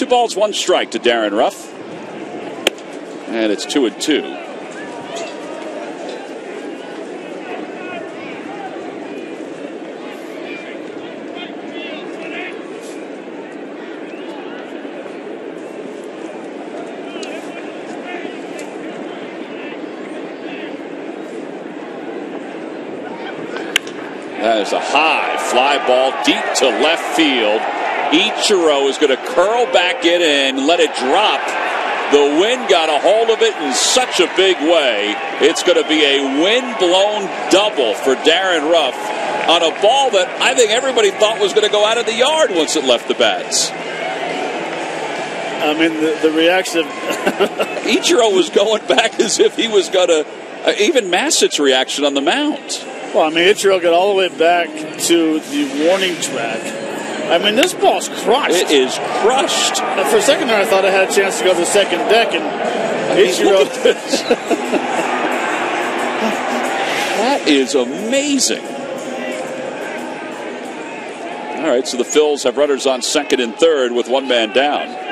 2 balls, 1 strike to Darren Ruff. And it's 2-2. That is a high fly ball deep to left field. Ichiro is going to curl back in and let it drop. The wind got a hold of it in such a big way. It's going to be a wind-blown double for Darren Ruff on a ball that I think everybody thought was going to go out of the yard once it left the bats. I mean, the reaction. Ichiro was going back as if he was going to. Even Massett's reaction on the mound. Well, I mean, Ichiro got all the way back to the warning track. I mean, this ball's crushed. It is crushed. And for a second there, I thought I had a chance to go to the second deck, and Ichiro. Look at this. That is amazing. All right, so the Phils have runners on second and third with 1 man down.